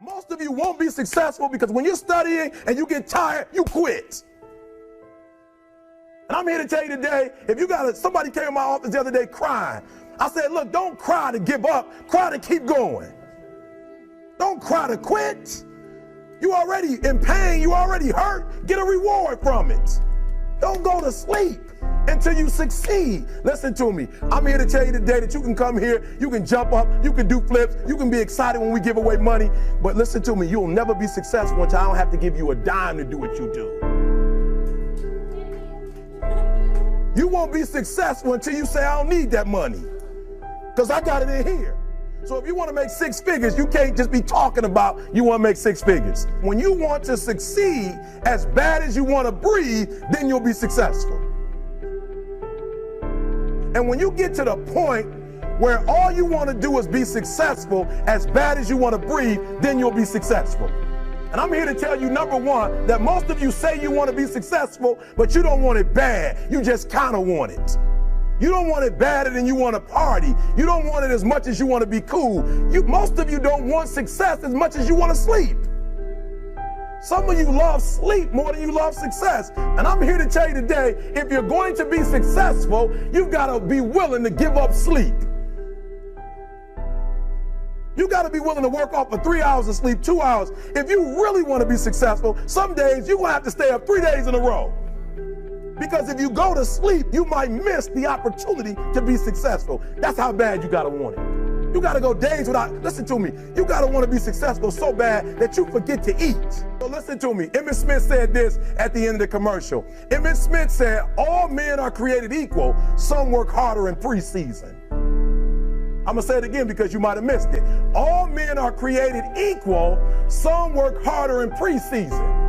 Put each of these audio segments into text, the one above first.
Most of you won't be successful because when you're studying and you get tired, you quit. And I'm here to tell you today, if you got somebody came in my office the other day crying. I said, look, don't cry to give up, cry to keep going. Don't cry to quit. You already in pain, you already hurt, get a reward from it. Don't go to sleep until you succeed. Listen to me. I'm here to tell you today that you can come here, you can jump up, you can do flips, you can be excited when we give away money. But listen to me, you'll never be successful until I don't have to give you a dime to do what you do. You won't be successful until you say, I don't need that money, because I got it in here. So if you want to make six figures, you can't just be talking about you want to make six figures. When you want to succeed as bad as you want to breathe, then you'll be successful. And when you get to the point where all you want to do is be successful as bad as you want to breathe, then you'll be successful. And I'm here to tell you, number one, that most of you say you want to be successful, but you don't want it bad. You just kind of want it. You don't want it badder than you want to party. You don't want it as much as you want to be cool. Most of you don't want success as much as you want to sleep. Some of you love sleep more than you love success. And I'm here to tell you today, if you're going to be successful, you've got to be willing to give up sleep. You got to be willing to work off for 3 hours of sleep, 2 hours. If you really want to be successful, some days you're going to have to stay up 3 days in a row. Because if you go to sleep, you might miss the opportunity to be successful. That's how bad you gotta want it. You gotta go days without, listen to me, you gotta want to be successful so bad that you forget to eat. So listen to me, Emmett Smith said this at the end of the commercial. Emmett Smith said, all men are created equal, some work harder in preseason. I'm gonna say it again because you might have missed it. All men are created equal, some work harder in preseason.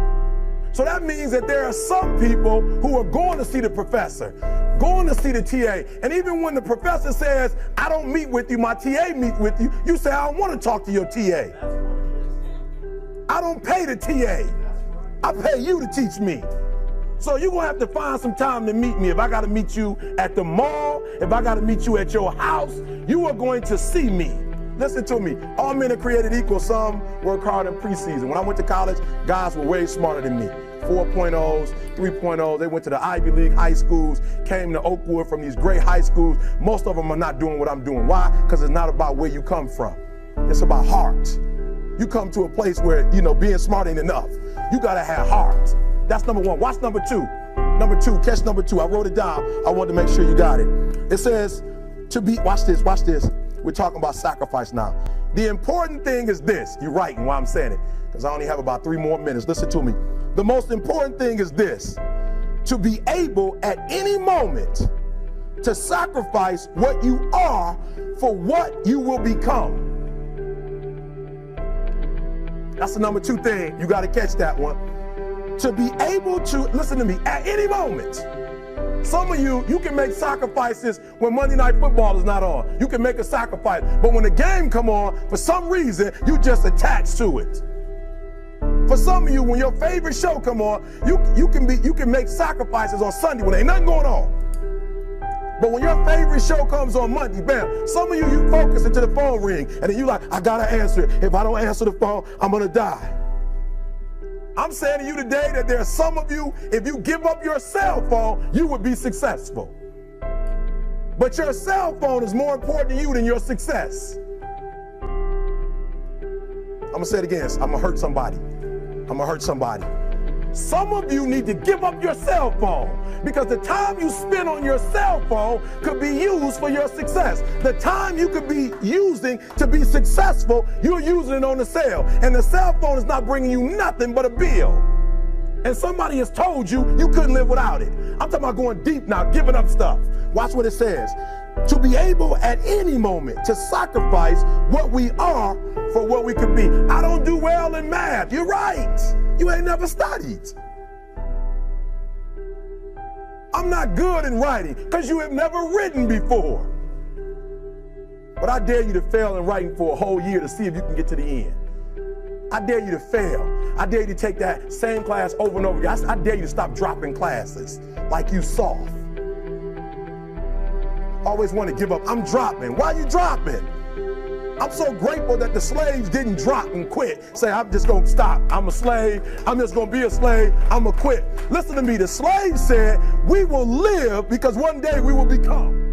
So that means that there are some people who are going to see the professor, going to see the TA. And even when the professor says, I don't meet with you, my TA meets with you, you say, I don't want to talk to your TA. I don't pay the TA. I pay you to teach me. So you're going to have to find some time to meet me. If I got to meet you at the mall, if I got to meet you at your house, you are going to see me. Listen to me, all men are created equal, some work hard in preseason. When I went to college, guys were way smarter than me. 4.0s, 3.0s, they went to the Ivy League high schools, came to Oakwood from these great high schools. Most of them are not doing what I'm doing. Why? Because it's not about where you come from. It's about heart. You come to a place where, being smart ain't enough. You gotta have heart. That's number one. Watch number two. Number two, catch number two. I wrote it down. I wanted to make sure you got it. It says, watch this. We're talking about sacrifice now. The important thing is this. You're writing while I'm saying it, because I only have about 3 more minutes. Listen to me. The most important thing is this: to be able at any moment to sacrifice what you are for what you will become. That's the number 2 thing. You got to catch that one. To be able to, listen to me, at any moment. Some of you can make sacrifices when Monday Night Football is not on. You can make a sacrifice. But when the game come on, for some reason, you just attach to it. For some of you, when your favorite show come on, you can make sacrifices on Sunday when ain't nothing going on. But when your favorite show comes on Monday, bam, some of you focus until the phone ring, and then you like, I gotta answer it. If I don't answer the phone, I'm gonna die. I'm saying to you today that there are some of you, if you give up your cell phone, you would be successful. But your cell phone is more important to you than your success. I'm gonna say it again. I'm gonna hurt somebody. Some of you need to give up your cell phone, because the time you spend on your cell phone could be used for your success. The time you could be using to be successful, you're using it on the cell. And the cell phone is not bringing you nothing but a bill. And somebody has told you you couldn't live without it. I'm talking about going deep now, giving up stuff. Watch what it says. To be able at any moment to sacrifice what we are for what we could be. I don't do well in math. You're right. You ain't never studied. I'm not good in writing because you have never written before. But I dare you to fail in writing for a whole year to see if you can get to the end. I dare you to fail. I dare you to take that same class over and over again. I dare you to stop dropping classes like you soft. Always want to give up. I'm dropping. Why are you dropping? I'm so grateful that the slaves didn't drop and quit. Say, I'm just gonna stop. I'm a slave. I'm just gonna be a slave. I'm gonna quit. Listen to me. The slaves said, we will live because one day we will become.